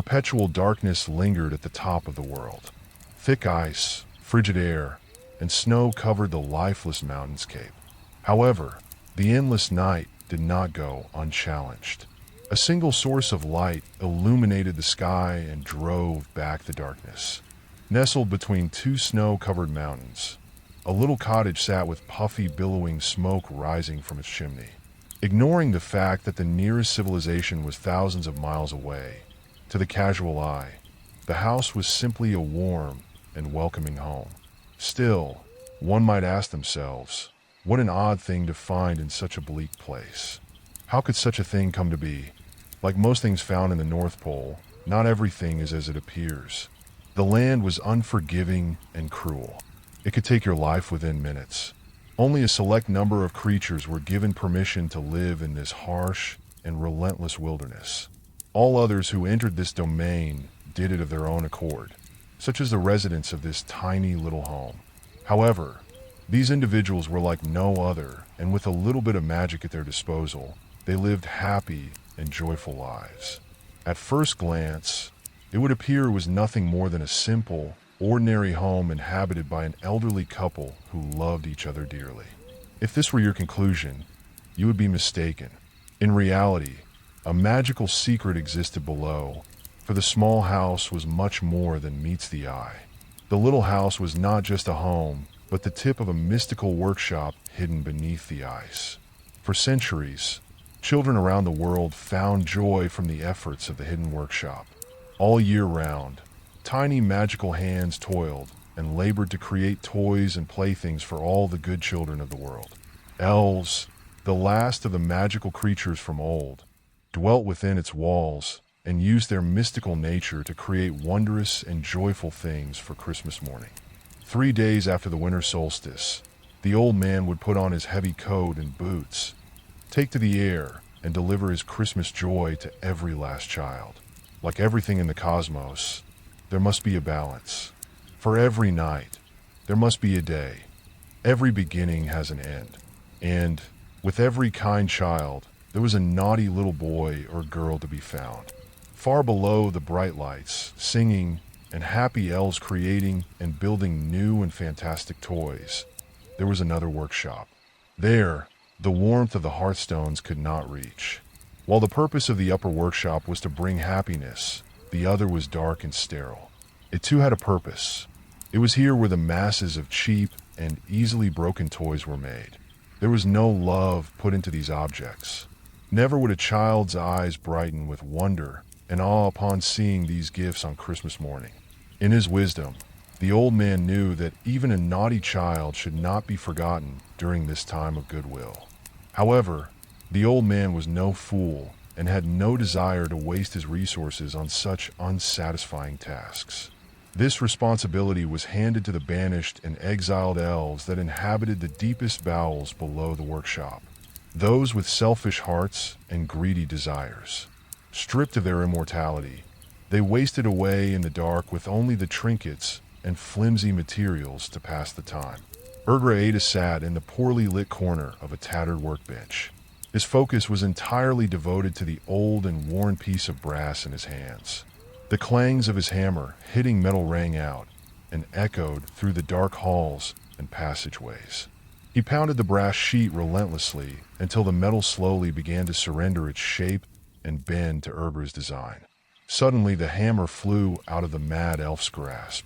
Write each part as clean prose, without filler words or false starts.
Perpetual darkness lingered at the top of the world. Thick ice, frigid air, and snow covered the lifeless mountainscape. However, the endless night did not go unchallenged. A single source of light illuminated the sky and drove back the darkness. Nestled between two snow-covered mountains, a little cottage sat with puffy, billowing smoke rising from its chimney. Ignoring the fact that the nearest civilization was thousands of miles away, to the casual eye, the house was simply a warm and welcoming home. Still, one might ask themselves, what an odd thing to find in such a bleak place. How could such a thing come to be? Like most things found in the North Pole, not everything is as it appears. The land was unforgiving and cruel. It could take your life within minutes. Only a select number of creatures were given permission to live in this harsh and relentless wilderness. All others who entered this domain did it of their own accord, such as the residents of this tiny little home. However, these individuals were like no other, and with a little bit of magic at their disposal, they lived happy and joyful lives. At first glance, it would appear it was nothing more than a simple, ordinary home inhabited by an elderly couple who loved each other dearly. If this were your conclusion, you would be mistaken. In reality, a magical secret existed below, for the small house was much more than meets the eye. The little house was not just a home, but the tip of a mystical workshop hidden beneath the ice. For centuries, children around the world found joy from the efforts of the hidden workshop. All year round, tiny magical hands toiled and labored to create toys and playthings for all the good children of the world. Elves, the last of the magical creatures from old, dwelt within its walls and used their mystical nature to create wondrous and joyful things for Christmas morning. 3 days after the winter solstice, the old man would put on his heavy coat and boots, take to the air, and deliver his Christmas joy to every last child. Like everything in the cosmos, there must be a balance. For every night, there must be a day. Every beginning has an end. And, with every kind child, there was a naughty little boy or girl to be found. Far below the bright lights, singing, and happy elves creating and building new and fantastic toys, there was another workshop. There, the warmth of the hearthstones could not reach. While the purpose of the upper workshop was to bring happiness, the other was dark and sterile. It too had a purpose. It was here where the masses of cheap and easily broken toys were made. There was no love put into these objects. Never would a child's eyes brighten with wonder and awe upon seeing these gifts on Christmas morning. In his wisdom, the old man knew that even a naughty child should not be forgotten during this time of goodwill. However, the old man was no fool and had no desire to waste his resources on such unsatisfying tasks. This responsibility was handed to the banished and exiled elves that inhabited the deepest bowels below the workshop, those with selfish hearts and greedy desires. Stripped of their immortality, they wasted away in the dark with only the trinkets and flimsy materials to pass the time. Urgra sat in the poorly lit corner of a tattered workbench. His focus was entirely devoted to the old and worn piece of brass in his hands. The clangs of his hammer hitting metal rang out and echoed through the dark halls and passageways. He pounded the brass sheet relentlessly until the metal slowly began to surrender its shape and bend to Urgra's design. Suddenly, the hammer flew out of the mad elf's grasp.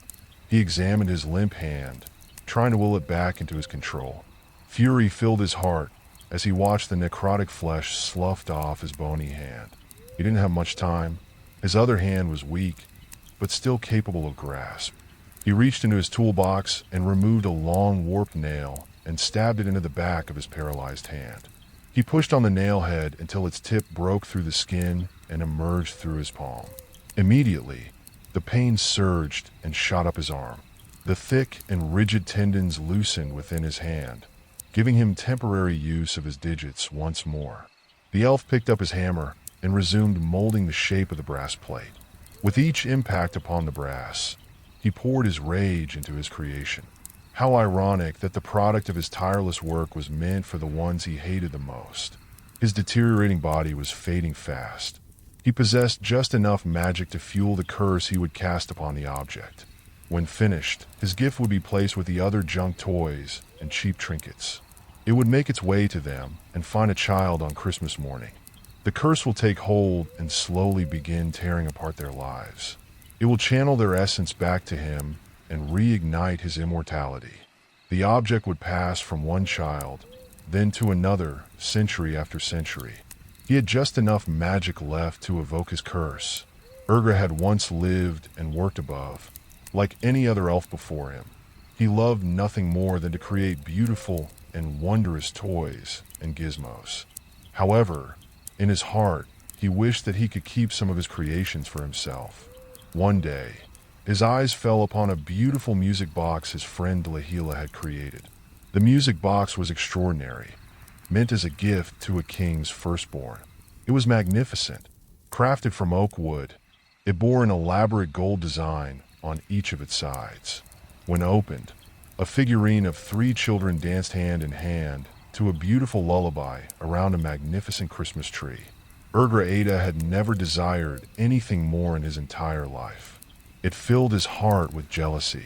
He examined his limp hand, trying to will it back into his control. Fury filled his heart as he watched the necrotic flesh sloughed off his bony hand. He didn't have much time. His other hand was weak, but still capable of grasp. He reached into his toolbox and removed a long warped nail and stabbed it into the back of his paralyzed hand. He pushed on the nail head until its tip broke through the skin and emerged through his palm. Immediately, the pain surged and shot up his arm. The thick and rigid tendons loosened within his hand, giving him temporary use of his digits once more. The elf picked up his hammer and resumed molding the shape of the brass plate. With each impact upon the brass, he poured his rage into his creation. How ironic that the product of his tireless work was meant for the ones he hated the most. His deteriorating body was fading fast. He possessed just enough magic to fuel the curse he would cast upon the object. When finished, his gift would be placed with the other junk toys and cheap trinkets. It would make its way to them and find a child on Christmas morning. The curse will take hold and slowly begin tearing apart their lives. It will channel their essence back to him and reignite his immortality. The object would pass from one child, then to another, century after century. He had just enough magic left to evoke his curse. Urgra had once lived and worked above, like any other elf before him. He loved nothing more than to create beautiful and wondrous toys and gizmos. However, in his heart, he wished that he could keep some of his creations for himself. One day, his eyes fell upon a beautiful music box his friend Dlahila had created. The music box was extraordinary, meant as a gift to a king's firstborn. It was magnificent, crafted from oak wood. It bore an elaborate gold design on each of its sides. When opened, a figurine of 3 children danced hand in hand to a beautiful lullaby around a magnificent Christmas tree. Urgra Ada had never desired anything more in his entire life. It filled his heart with jealousy.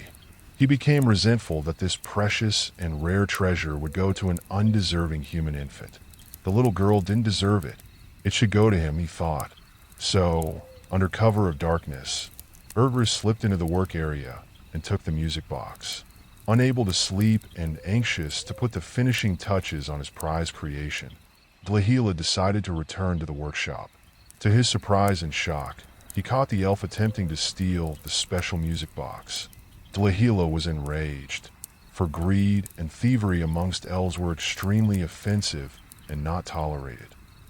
He became resentful that this precious and rare treasure would go to an undeserving human infant. The little girl didn't deserve it. It should go to him, he thought. So, under cover of darkness, Urgra slipped into the work area and took the music box. Unable to sleep and anxious to put the finishing touches on his prized creation, Dlahila decided to return to the workshop. To his surprise and shock, he caught the elf attempting to steal the special music box. Dlahila was enraged, for greed and thievery amongst elves were extremely offensive and not tolerated.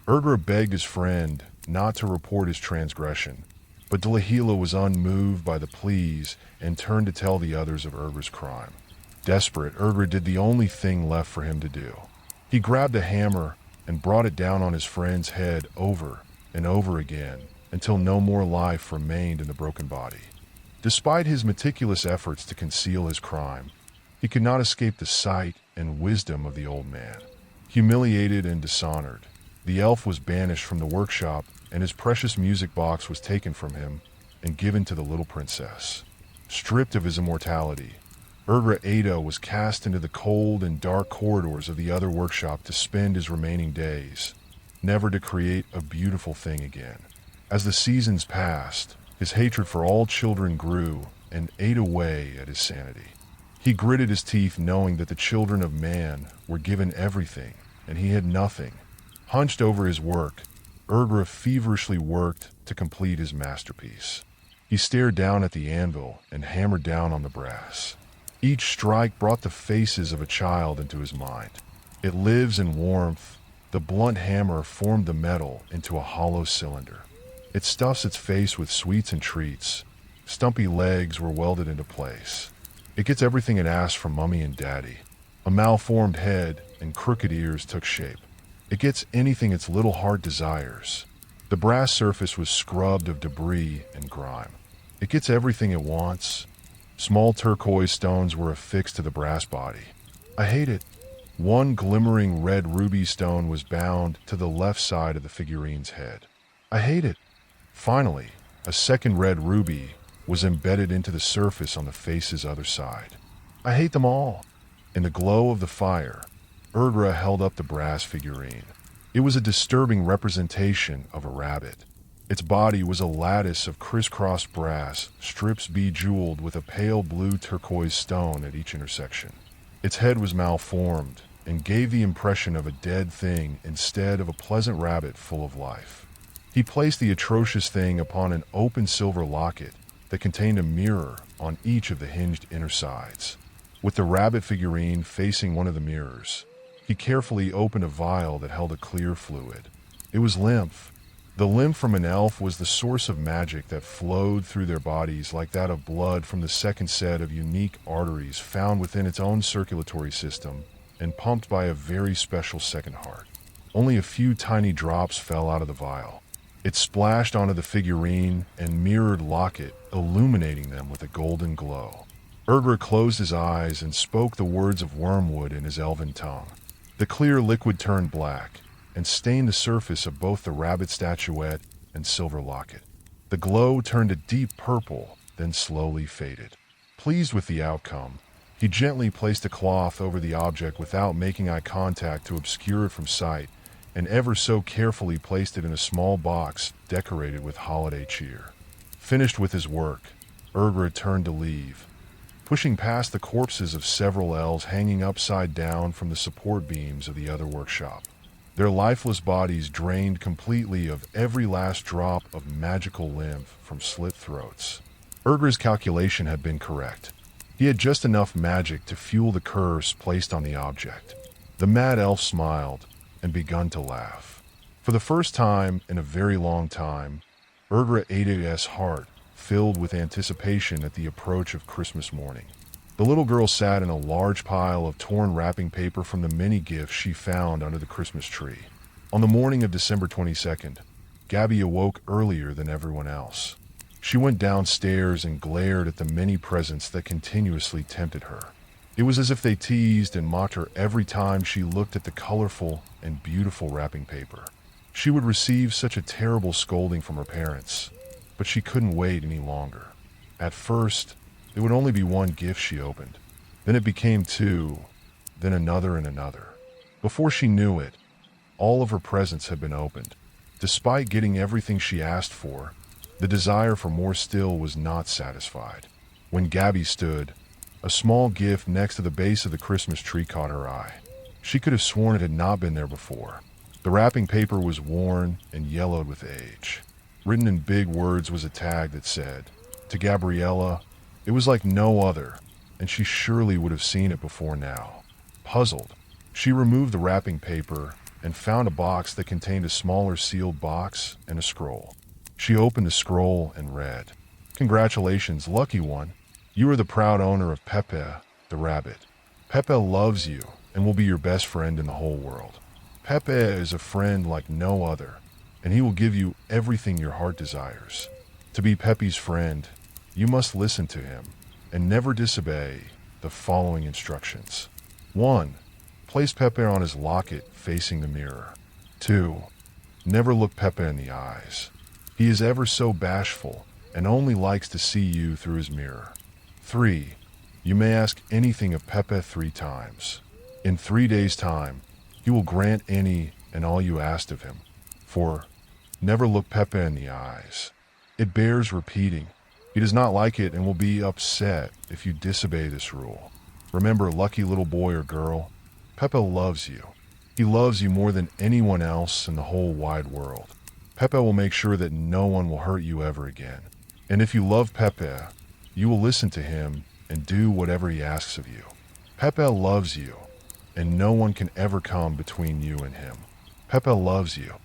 Urgra begged his friend not to report his transgression, but Dlahila was unmoved by the pleas and turned to tell the others of Urgra's crime. Desperate, Urgra did the only thing left for him to do. He grabbed a hammer and brought it down on his friend's head over and over again until no more life remained in the broken body. Despite his meticulous efforts to conceal his crime, he could not escape the sight and wisdom of the old man. Humiliated and dishonored, the elf was banished from the workshop and his precious music box was taken from him and given to the little princess. Stripped of his immortality, Urgra Ada was cast into the cold and dark corridors of the other workshop to spend his remaining days, never to create a beautiful thing again. As the seasons passed, his hatred for all children grew and ate away at his sanity. He gritted his teeth knowing that the children of man were given everything and he had nothing. Hunched over his work, Urgra feverishly worked to complete his masterpiece. He stared down at the anvil and hammered down on the brass. Each strike brought the faces of a child into his mind. It lives in warmth. The blunt hammer formed the metal into a hollow cylinder. It stuffs its face with sweets and treats. Stumpy legs were welded into place. It gets everything it asked from Mummy and Daddy. A malformed head and crooked ears took shape. It gets anything its little heart desires. The brass surface was scrubbed of debris and grime. It gets everything it wants. Small turquoise stones were affixed to the brass body. I hate it. One glimmering red ruby stone was bound to the left side of the figurine's head. I hate it. Finally, a second red ruby was embedded into the surface on the face's other side. I hate them all. In the glow of the fire, Urgra held up the brass figurine. It was a disturbing representation of a rabbit. Its body was a lattice of crisscrossed brass, strips bejeweled with a pale blue turquoise stone at each intersection. Its head was malformed and gave the impression of a dead thing instead of a pleasant rabbit full of life. He placed the atrocious thing upon an open silver locket that contained a mirror on each of the hinged inner sides. With the rabbit figurine facing one of the mirrors, he carefully opened a vial that held a clear fluid. It was lymph. The lymph from an elf was the source of magic that flowed through their bodies like that of blood from the second set of unique arteries found within its own circulatory system and pumped by a very special second heart. Only a few tiny drops fell out of the vial. It splashed onto the figurine and mirrored locket, illuminating them with a golden glow. Urgra closed his eyes and spoke the words of wormwood in his elven tongue. The clear liquid turned black and stained the surface of both the rabbit statuette and silver locket. The glow turned a deep purple, then slowly faded. Pleased with the outcome, he gently placed a cloth over the object without making eye contact to obscure it from sight, and ever so carefully placed it in a small box decorated with holiday cheer. Finished with his work, Urgra turned to leave, pushing past the corpses of several elves hanging upside down from the support beams of the other workshop. Their lifeless bodies drained completely of every last drop of magical lymph from slit throats. Urgra's calculation had been correct. He had just enough magic to fuel the curse placed on the object. The mad elf smiled and begun to laugh. For the first time in a very long time, Urgra Ada's heart filled with anticipation at the approach of Christmas morning. The little girl sat in a large pile of torn wrapping paper from the many gifts she found under the Christmas tree. On the morning of December 22nd, Gabby awoke earlier than everyone else. She went downstairs and glared at the many presents that continuously tempted her. It was as if they teased and mocked her every time she looked at the colorful and beautiful wrapping paper. She would receive such a terrible scolding from her parents, but she couldn't wait any longer. At first, it would only be one gift she opened. Then it became two, then another and another. Before she knew it, all of her presents had been opened. Despite getting everything she asked for, the desire for more still was not satisfied. When Gabby stood, a small gift next to the base of the Christmas tree caught her eye. She could have sworn it had not been there before. The wrapping paper was worn and yellowed with age. Written in big words was a tag that said, "To Gabriella." It was like no other, and she surely would have seen it before now. Puzzled, she removed the wrapping paper and found a box that contained a smaller sealed box and a scroll. She opened the scroll and read, "Congratulations, lucky one. You are the proud owner of Pepe, the rabbit. Pepe loves you and will be your best friend in the whole world. Pepe is a friend like no other, and he will give you everything your heart desires. To be Pepe's friend, you must listen to him and never disobey the following instructions. 1. Place Pepe on his locket facing the mirror. 2. Never look Pepe in the eyes. He is ever so bashful and only likes to see you through his mirror. 3. You may ask anything of Pepe 3 times. In 3 days' time, he will grant any and all you asked of him. 4. Never look Pepe in the eyes. It bears repeating. He does not like it and will be upset if you disobey this rule. Remember, lucky little boy or girl, Pepe loves you. He loves you more than anyone else in the whole wide world. Pepe will make sure that no one will hurt you ever again. And if you love Pepe, you will listen to him and do whatever he asks of you. Pepe loves you, and no one can ever come between you and him. Pepe loves you.